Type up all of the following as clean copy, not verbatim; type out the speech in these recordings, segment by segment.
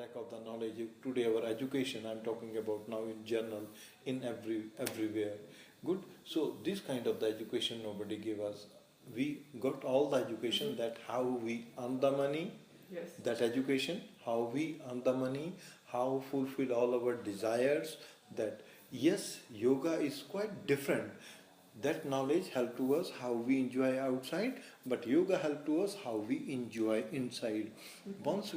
lack of the knowledge. Today our education, I'm talking about now in general, in everywhere. Good. So this kind of the education nobody gave us. We got all the education that how we earn the money, Yes. that education, how we earn the money, how fulfill all our desires, that yes, yoga is quite different. That knowledge help to us how we enjoy outside, but yoga help to us how we enjoy inside. Once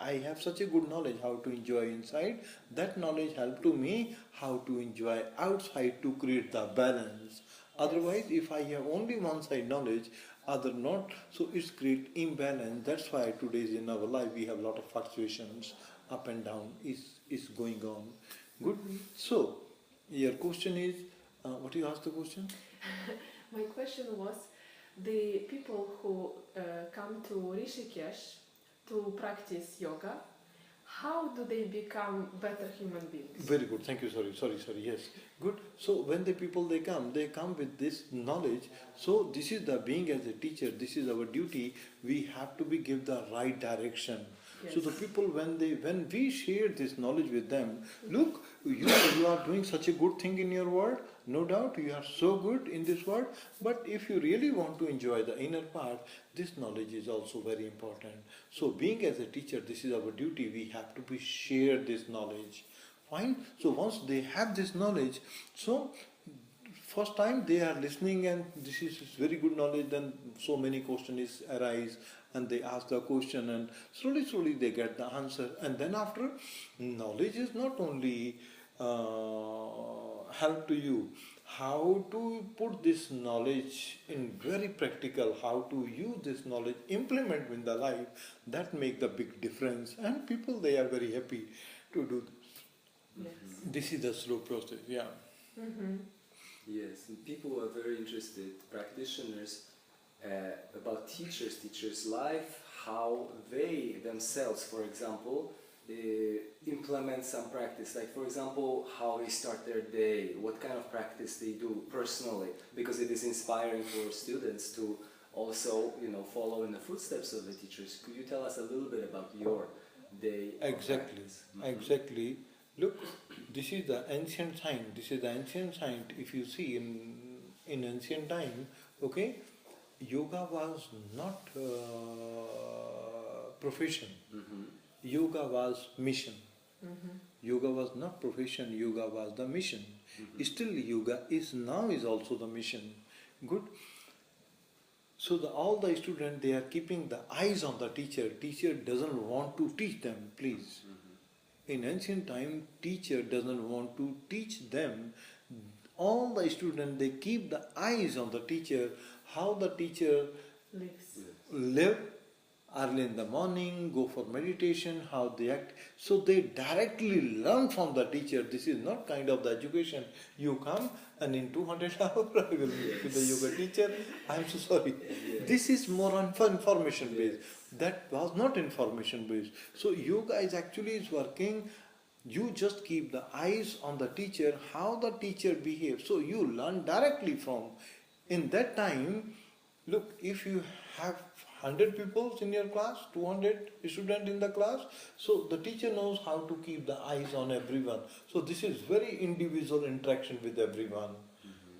I have such a good knowledge how to enjoy inside, that knowledge help to me how to enjoy outside to create the balance. Otherwise, if I have only one side knowledge, other not, so it's create imbalance. That's why today's in our life we have a lot of fluctuations, up and down is going on. Good. So your question is, what you asked the question? My question was, the people who come to Rishikesh to practice yoga, how do they become better human beings? Very good. Thank you. Sorry. Yes. Good. So when the people they come with this knowledge. So this is the being as a teacher. This is our duty. We have to be give the right direction. Yes. So the people when we share this knowledge with them, look, you are doing such a good thing in your world. No doubt you are so good in this world. But if you really want to enjoy the inner part, this knowledge is also very important. So being as a teacher, this is our duty. We have to be share this knowledge. Fine. So once they have this knowledge, so first time they are listening and this is very good knowledge, then so many questions arise and they ask the question and slowly they get the answer. And then after, knowledge is not only help to you, how to put this knowledge in very practical, how to use this knowledge, implement in the life, that make the big difference. And people, they are very happy to do this. Yes. This is the slow process, yeah. Yes, and people are very interested, practitioners, about teachers' life, how they themselves, for example, implement some practice, like for example, how they start their day, what kind of practice they do personally, because it is inspiring for students to also, follow in the footsteps of the teachers. Could you tell us a little bit about your day? Exactly. Look, this is the ancient science. If you see in ancient time, okay, yoga was not profession. Yoga was mission. Yoga was not profession, yoga was the mission. Still yoga is also the mission. Good. So all the students, they are keeping the eyes on the teacher. Teacher doesn't want to teach them, please. In ancient time, teacher doesn't want to teach them. All the students, they keep the eyes on the teacher, how the teacher live early in the morning, go for meditation, how they act. So they directly learn from the teacher. This is not kind of the education. You come and in 200 hours I will meet with the yoga teacher. I'm so sorry. This is more on information based. That was not information based. So yoga is working. You just keep the eyes on the teacher, how the teacher behaves. So you learn directly from. In that time, look, if you have 100 people in your class, 200 students in the class, so the teacher knows how to keep the eyes on everyone. So this is very individual interaction with everyone.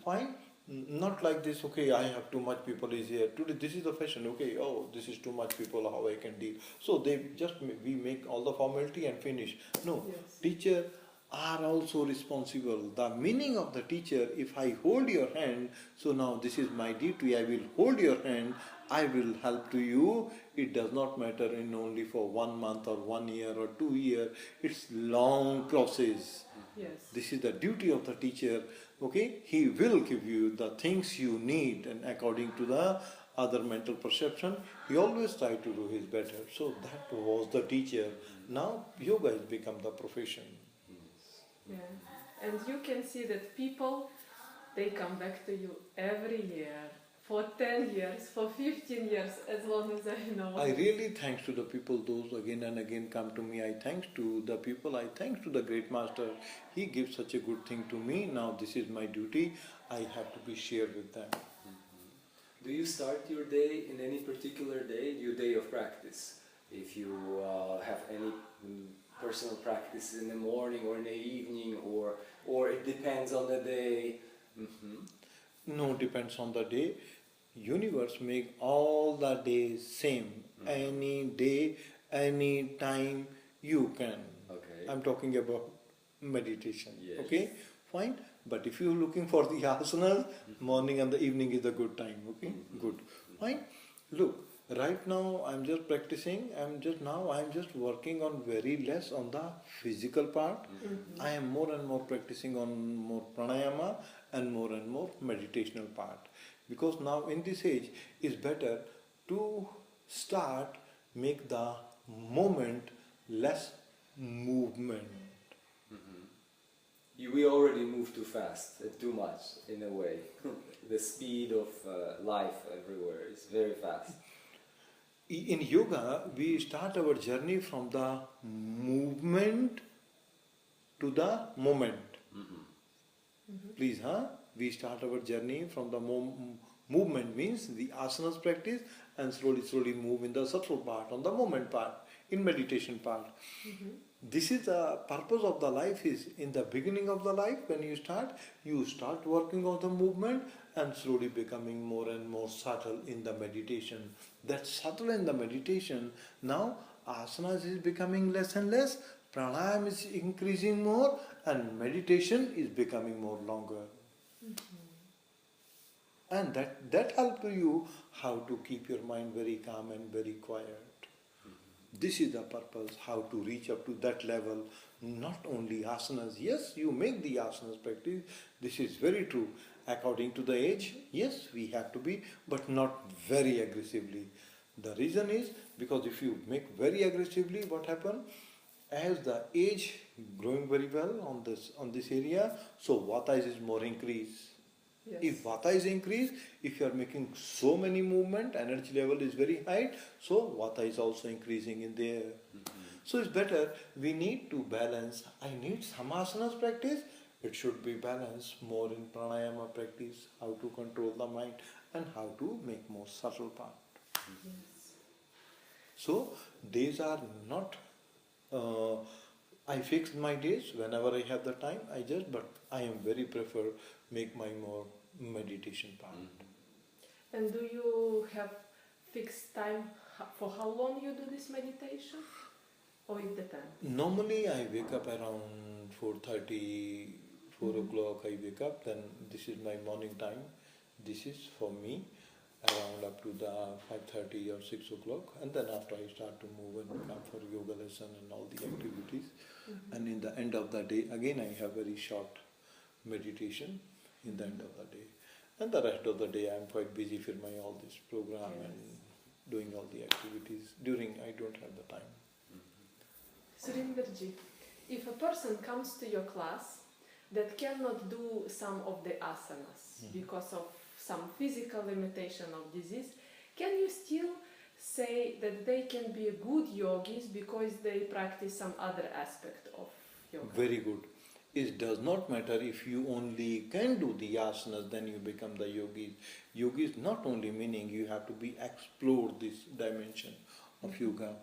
Fine? Not like this, okay, I have too much people is here. Today this is the fashion, okay, oh, this is too much people, how I can deal. So we make all the formality and finish. No, teacher are also responsible. The meaning of the teacher, if I hold your hand, so now this is my duty, I will hold your hand, I will help to you. It does not matter in only for 1 month or 1 year or 2 years. It's long process. Yes. This is the duty of the teacher. Okay, he will give you the things you need, and according to the other mental perception, he always try to do his better. So that was the teacher. Now yoga has become the profession. Yeah. And you can see that people, they come back to you every year, for 10 years, for 15 years, as long as I know. I really thanks to the people, those again and again come to me. I thanks to the people, I thanks to the great master. He gives such a good thing to me. Now this is my duty. I have to be shared with them. Do you start your day in any particular day, your day of practice? if you have any personal practices in the morning or in the evening, or it depends on the day. No, depends on the day. Universe make all the days same. Any day, any time you can. Okay. I'm talking about meditation. Yes. Okay, fine. But if you're looking for the asanas, morning and the evening is a good time. Okay, good, fine. Look, right now I'm just practicing. I'm just working on very less on the physical part. I am more and more practicing on more pranayama and more meditational part. Because now in this age, it's better to start make the moment less movement. We already move too fast, too much in a way. The speed of life everywhere is very fast. In yoga, we start our journey from the movement to the moment. Please, we start our journey from the movement, means the asanas practice, and slowly move in the subtle part, on the moment part, in meditation part. This is the purpose of the life. Is in the beginning of the life, when you start working on the movement and slowly becoming more and more subtle in the meditation. That subtle in the meditation, now asanas is becoming less and less, pranayama is increasing more, and meditation is becoming more longer. And that helps you how to keep your mind very calm and very quiet. This is the purpose, how to reach up to that level. Not only asanas, yes, you make the asanas practice, this is very true. According to the age, yes, we have to be, but not very aggressively. The reason is, because if you make very aggressively, what happens? As the age growing very well on this area, so vata is more increased. Yes. If vata is increased, if you are making so many movement, energy level is very high, so vata is also increasing in there. So it's better, we need to balance. I need some asanas practice, it should be balanced more in pranayama practice, how to control the mind and how to make more subtle part. Yes. So days are not, I fix my days whenever I have the time, but I am very prefer make my more meditation part. And do you have fixed time for how long you do this meditation? Or it depends? Normally I wake up around 4:30, 4 o'clock I wake up, then this is my morning time. This is for me around up to the 5:30 or 6 o'clock, and then after I start to move and come for yoga lesson and all the activities. And in the end of the day, again I have very short meditation in the end of the day. And the rest of the day I am quite busy for my all this program and doing all the activities. During I don't have the time. Surinder Ji, if a person comes to your class that cannot do some of the asanas because of some physical limitation of disease, can you still say that they can be good yogis because they practice some other aspect of yoga? Very good. It does not matter if you only can do the asanas, then you become the yogis. Yogis not only meaning you have to be explore this dimension of yoga.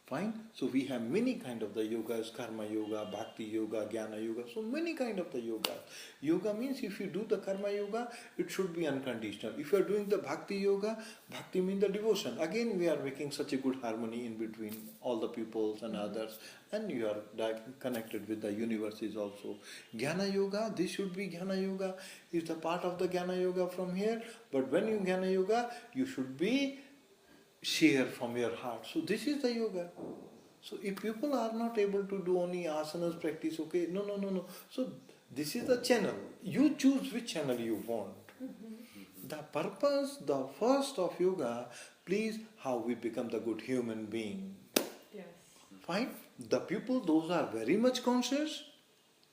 Fine? So we have many kind of the yogas, karma yoga, bhakti yoga, jnana yoga, so many kind of the yoga. Yoga means if you do the karma yoga, it should be unconditional. If you are doing the bhakti yoga, bhakti means the devotion. Again, we are making such a good harmony in between all the peoples and others, and you are connected with the universes also. Jnana yoga, this should be jnana yoga, is the part of the jnana yoga from here, but when you jnana yoga, you should be share from your heart. So this is the yoga. So if people are not able to do only asanas practice, okay, no. So this is the channel. You choose which channel you want. The purpose, the first of yoga, please, how we become the good human being. Yes. Fine. The people, those are very much conscious.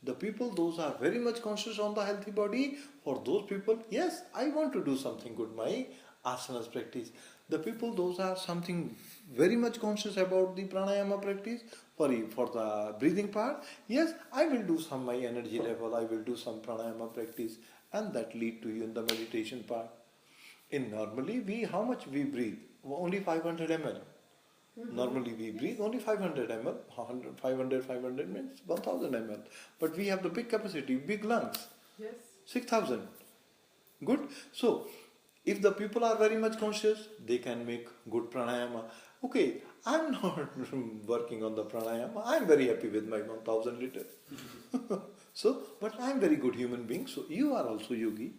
The people, those are very much conscious on the healthy body. For those people, yes, I want to do something good, my asanas practice. The people, those are something very much conscious about the pranayama practice, for the breathing part. Yes, I will do some my energy level, I will do some pranayama practice, and that lead to you in the meditation part. In normally, how much we breathe? Only 500 ml. Normally we breathe only 500 ml, 500 means 1000 ml. But we have the big capacity, big lungs, Yes. 6000. Good. So, if the people are very much conscious, they can make good pranayama. Okay, I'm not working on the pranayama. I'm very happy with my 1000 liter. So, but I'm very good human being. So, you are also yogi.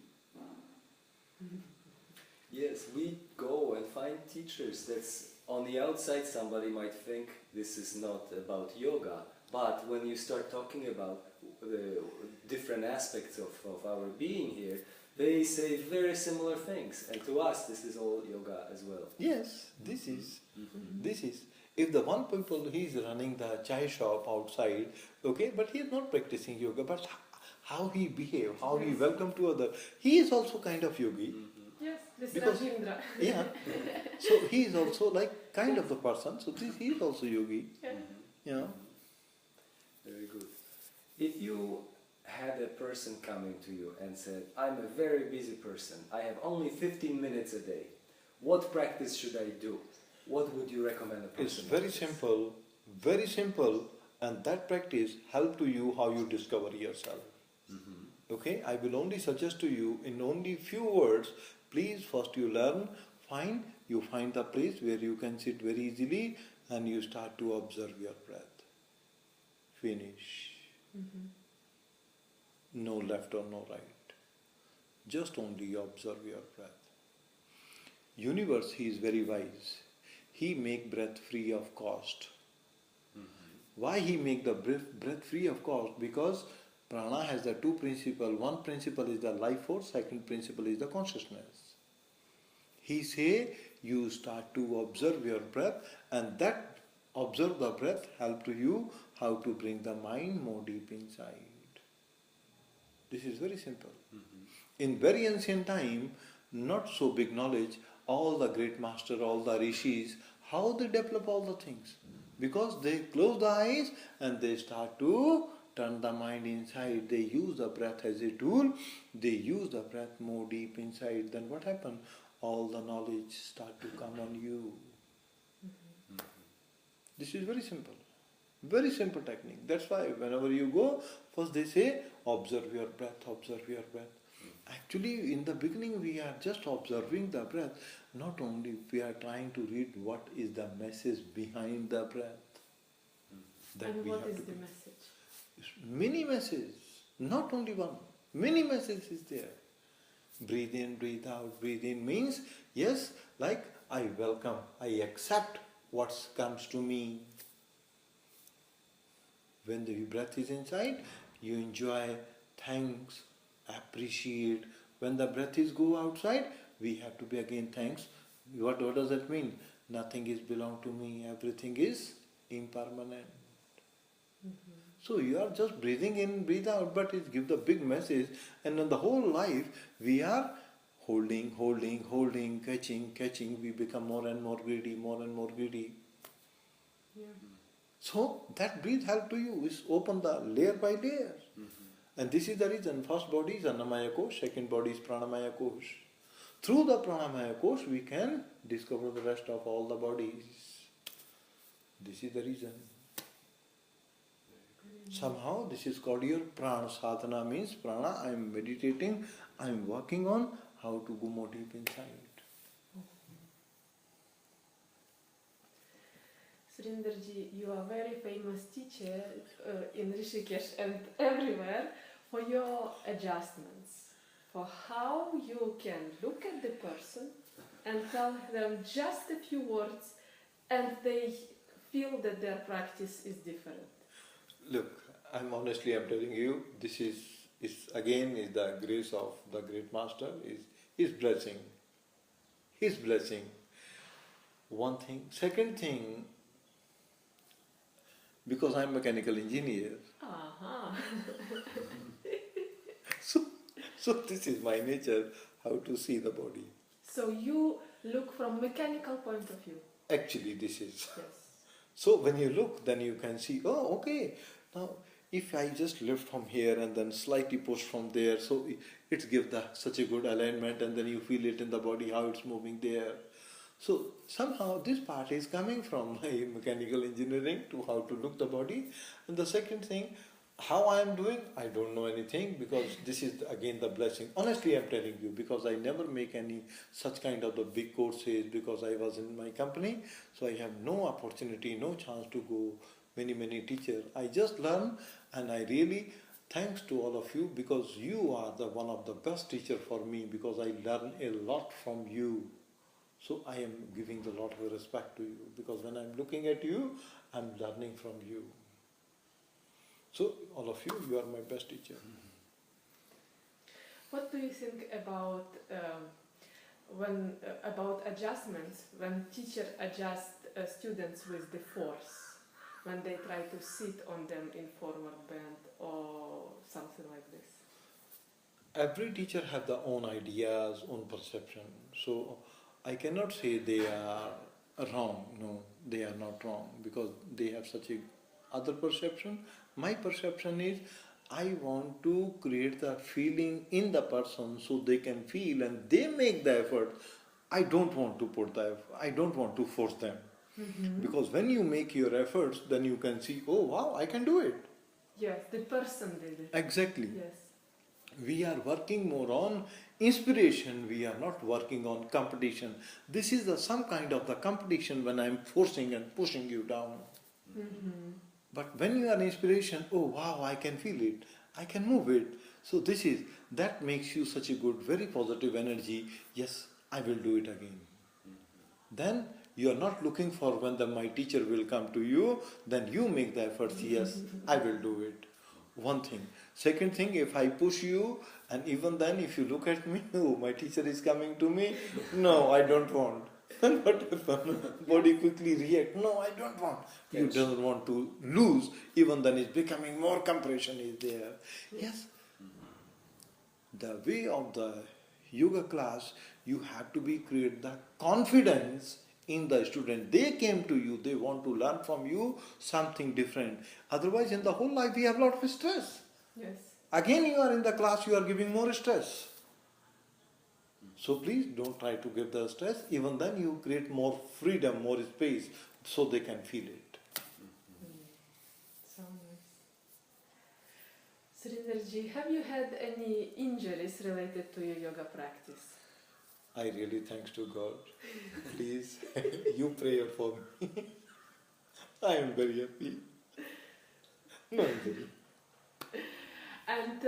Yes, we go and find teachers. That's on the outside. Somebody might think this is not about yoga, but when you start talking about the different aspects of our being here, they say very similar things. And to us, this is all yoga as well. Yes, this is. If the one people, he is running the chai shop outside, okay, but he is not practicing yoga, but how he behave, how he welcome to other, he is also kind of yogi. Yes, this Because- Rajendra. Yeah. So he is also like kind of the person. So this he is also yogi. Yeah. Yeah. Very good. If you had a person coming to you and said, I'm a very busy person, I have only 15 minutes a day, what practice should I do? What would you recommend a person? It's very simple, and that practice help to you how you discover yourself. Okay, I will only suggest to you in only few words. Please, first you learn, you find the place where you can sit very easily, and you start to observe your breath. Finish. No left or no right. Just only observe your breath. Universe, he is very wise. He make breath free of cost. Why he make the breath free of cost? Because prana has the two principles. One principle is the life force, second principle is the consciousness. He say you start to observe your breath, and that observe the breath help to you how to bring the mind more deep inside. This is very simple. In very ancient time, not so big knowledge, all the great master, all the rishis, how they develop all the things? Because they close the eyes and they start to turn the mind inside. They use the breath as a tool. They use the breath more deep inside. Then what happens? All the knowledge start to come on you. This is very simple. Very simple technique. That's why whenever you go, first they say, observe your breath, observe your breath. Actually, in the beginning we are just observing the breath. Not only we are trying to read what is the message behind the breath. That And we what have is to the be- message? Many messages, not only one. Many messages is there. Breathe in, breathe out. Breathe in means, yes, like I welcome, I accept what comes to me. When the breath is inside, you enjoy, thanks, appreciate. When the breath is go outside, we have to be again thanks. What does that mean? Nothing is belong to me, everything is impermanent. So you are just breathing in, breathe out, but it gives the big message. And in the whole life, we are holding, catching. We become more and more greedy. Yeah. So that breathe help to you is open the layer by layer. And this is the reason. First body is Annamaya Kosh, second body is Pranamaya Kosh. Through the Pranamaya Kosh, we can discover the rest of all the bodies. This is the reason. Somehow this is called your prana sadhana, means prana, I am meditating, I am working on how to go more deep inside. Surinder Ji, you are very famous teacher in Rishikesh and everywhere for your adjustments, for how you can look at the person and tell them just a few words and they feel that their practice is different. Look, I'm telling you, this is the grace of the great master, is his blessing. His blessing. One thing. Second thing, because I'm a mechanical engineer, so this is my nature, how to see the body. So you look from mechanical point of view. Actually, this is. Yes. So when you look, then you can see, oh, okay, now if I just lift from here and then slightly push from there, so it gives such a good alignment, and then you feel it in the body, how it's moving there. So somehow this part is coming from my mechanical engineering to how to look the body. And the second thing, how I am doing, I don't know anything, because this is again the blessing. Honestly, I'm telling you, because I never make any such kind of the big courses, because I was in my company, so I have no opportunity, no chance to go many teachers. I just learn, and I really thanks to all of you, because you are the one of the best teacher for me, because I learn a lot from you. So I am giving a lot of respect to you, because when I'm looking at you, I'm learning from you. So all of you, you are my best teacher. What do you think about about adjustments when teacher adjust students with the force, when they try to sit on them in forward bend or something like this? Every teacher have their own ideas, own perception. So I cannot say they are wrong. No, they are not wrong, because they have such a other perception. My perception is I want to create the feeling in the person so they can feel and they make the effort. I don't want to put the effort. I don't want to force them. Because when you make your efforts, then you can see, oh wow, I can do it. Yes, the person did it. Exactly. Yes. We are working more on inspiration. We are not working on competition. This is some kind of the competition when I am forcing and pushing you down. But when you are inspiration, oh wow, I can feel it, I can move it. So that makes you such a good, very positive energy. Yes, I will do it again. Then you are not looking for when my teacher will come to you, then you make the efforts, yes, I will do it. One thing. Second thing, if I push you, and even then if you look at me, oh, my teacher is coming to me, no, I don't want. Then what happens? Body quickly react. No, I don't want. You don't want to lose. Even then it's becoming more compression is there. Yes. The way of the yoga class, you have to create the confidence in the student. They came to you, they want to learn from you something different. Otherwise in the whole life we have a lot of stress. Yes. Again you are in the class, you are giving more stress. So please don't try to give the stress. Even then you create more freedom, more space, so they can feel it. So nice. Surinder Ji, have you had any injuries related to your yoga practice? I really thanks to God. Please, you pray for me. I am very happy. No injury. And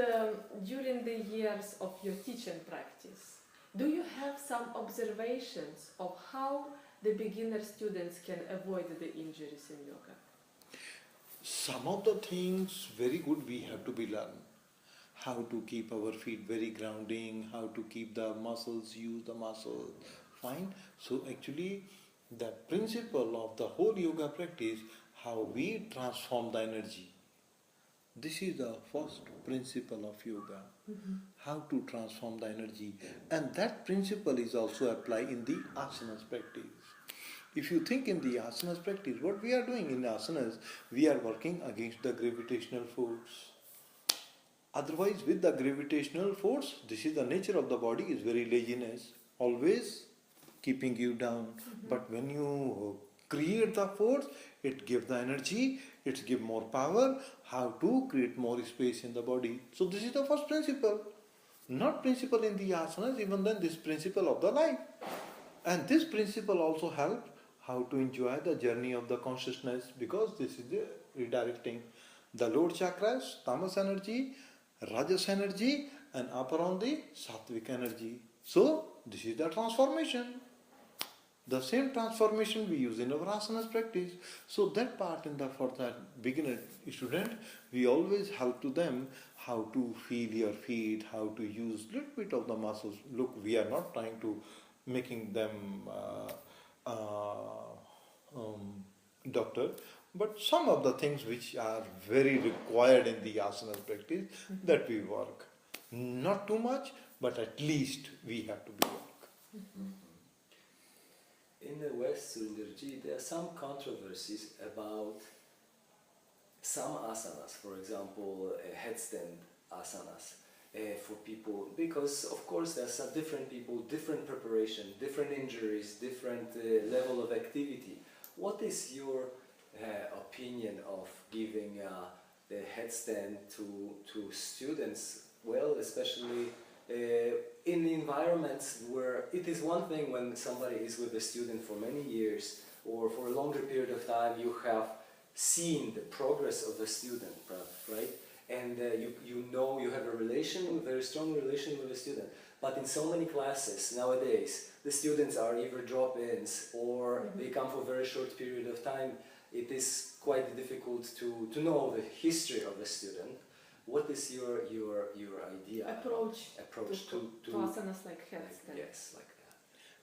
during the years of your teaching practice, do you have some observations of how the beginner students can avoid the injuries in yoga? Some of the things very good we have to be learned. How to keep our feet very grounding, how to keep the muscles, use the muscles, fine. So actually the principle of the whole yoga practice, how we transform the energy. This is the first principle of yoga, how to transform the energy. And that principle is also applied in the asanas practice. If you think in the asanas practice, what we are doing in asanas, we are working against the gravitational force. Otherwise, with the gravitational force, this is the nature of the body, is very laziness, always keeping you down. But when you create the force, it gives the energy, it gives more power, how to create more space in the body. So this is the first principle. Not principle in the asanas, even then this principle of the life. And this principle also helps how to enjoy the journey of the consciousness, because this is the redirecting the lower chakras, tamas energy, rajas energy, and upper on the sattvic energy. So this is the transformation. The same transformation we use in our asanas practice. So that part for that beginner student, we always help to them how to feel your feet, how to use little bit of the muscles. Look, we are not trying to making them doctor, but some of the things which are very required in the asanas practice, that we work. Not too much, but at least we have to be work. In the West, Surinder Ji, there are some controversies about some asanas, for example, headstand asanas. for people, because of course there's some different people, different preparation, different injuries, different level of activity. What is your opinion of giving the headstand to students? Well, especially in environments where it is one thing when somebody is with a student for many years or for a longer period of time, you have seen the progress of the student, right? And you know you have a very strong relation with the student. But in so many classes nowadays, the students are either drop-ins or they come for a very short period of time. It is quite difficult to know the history of the student. What is your idea? Approach to asanas like headstand. Yes, like that.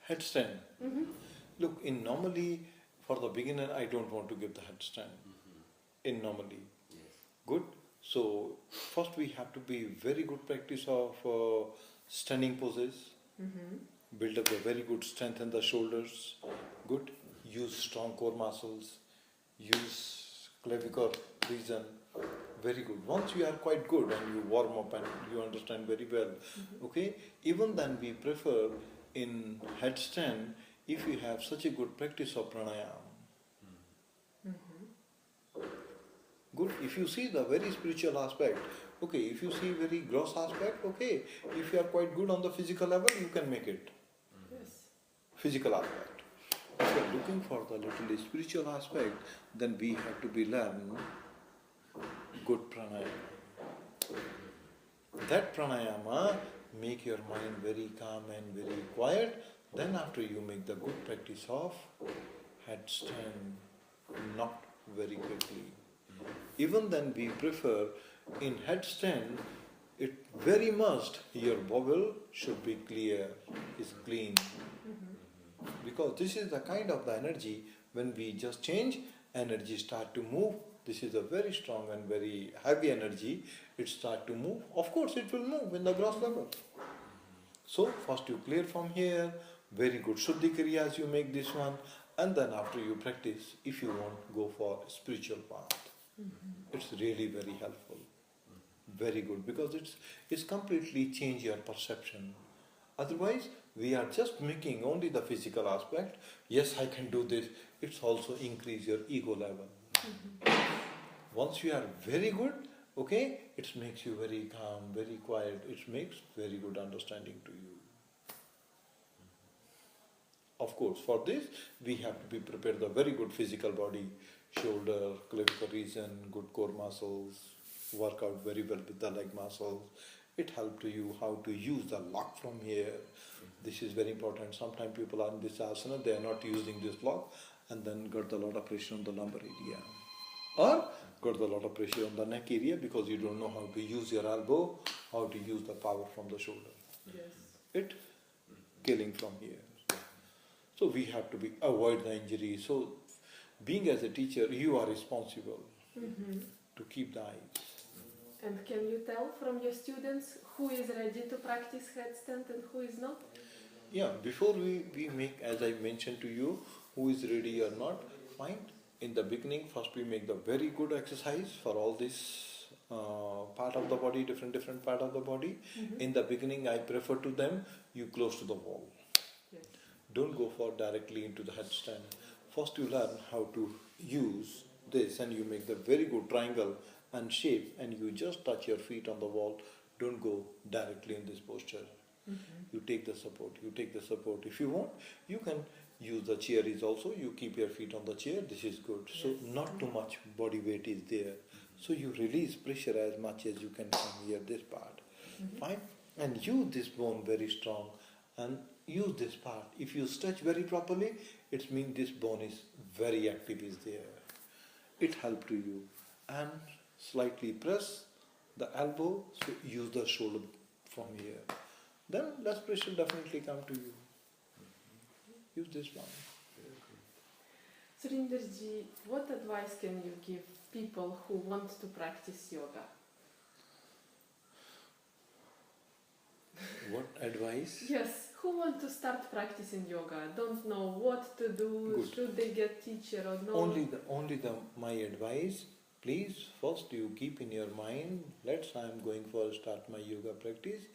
Headstand. Mm-hmm. Look, in normally, for the beginner, I don't want to give the headstand. In normally. Yes. Good. So, first we have to be very good practice of standing poses. Build up a very good strength in the shoulders. Good. Use strong core muscles. Use clavicle region. Very good. Once you are quite good and you warm up and you understand very well, okay, even then we prefer in headstand if you have such a good practice of pranayama. Good. If you see the very spiritual aspect, okay, if you see very gross aspect, okay, if you are quite good on the physical level, you can make it. Yes. Physical aspect. If you are looking for the little spiritual aspect, then we have to be learn good pranayama. That pranayama make your mind very calm and very quiet. Then after you make the good practice of headstand, not very quickly. Even then we prefer in headstand, it very must your bowel should be clear, is clean. Because this is the kind of the energy when we just change, energy start to move. This is a very strong and very heavy energy. It start to move. Of course it will move in the gross level. So first you clear from here, very good Shuddhi Kriyas you make this one, and then after you practice, if you want, go for spiritual path. It's really very helpful. Very good, because it's completely change your perception. Otherwise, we are just making only the physical aspect. Yes, I can do this. It's also increase your ego level. Once you are very good, okay, it makes you very calm, very quiet. It makes very good understanding to you. Of course, for this, we have to be prepared the very good physical body, shoulder, clavicle region, good core muscles, work out very well with the leg muscles. It helps to you how to use the lock from here. This is very important. Sometimes people are in this asana, they are not using this lock and then got a lot of pressure on the lumbar area. Or got a lot of pressure on the neck area because you don't know how to use your elbow, how to use the power from the shoulder. Yes. It killing from here. So we have to avoid the injury. So being as a teacher, you are responsible to keep the eyes. And can you tell from your students who is ready to practice headstand and who is not? Yeah, before we make, as I mentioned to you, who is ready or not, fine. In the beginning, first we make the very good exercise for all this part of the body, different part of the body. In the beginning, I prefer to them, you close to the wall. Yes. Don't go for directly into the headstand. First you learn how to use this and you make the very good triangle and shape and you just touch your feet on the wall. Don't go directly in this posture. You take the support. If you want, you can use the chair is also, you keep your feet on the chair, this is good. So not too much body weight is there. So you release pressure as much as you can from here, this part. Fine. And use this bone very strong and use this part. If you stretch very properly, it means this bone is very active is there. It helps to you. And slightly press the elbow, so use the shoulder from here. Then less pressure definitely come to you. Use this one. Surinder Ji, what advice can you give people who want to practice yoga? What advice? Yes, who want to start practicing yoga, don't know what to do, Good. should they get teacher or no? Only my advice, Please, first you keep in your mind, I am going for start my yoga practice.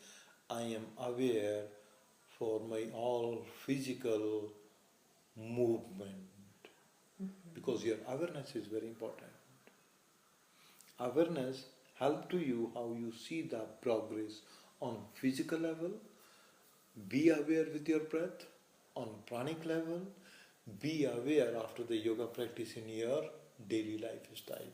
I am aware for my all physical movement. Because your awareness is very important. Awareness help to you how you see the progress on physical level. Be aware with your breath on pranic level. Be aware after the yoga practice in your daily lifestyle.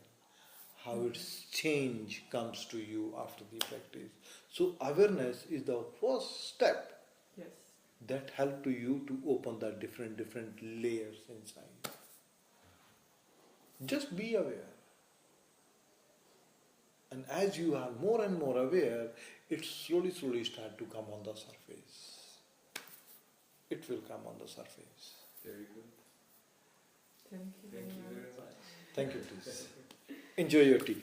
How its change comes to you after the practice. So awareness is the first step Yes. that help to you to open the different layers inside. Just be aware. And as you are more and more aware, it slowly start to come on the surface. It will come on the surface. Very good. Thank you. Thank you very much. Thank you, please. Enjoy your tea.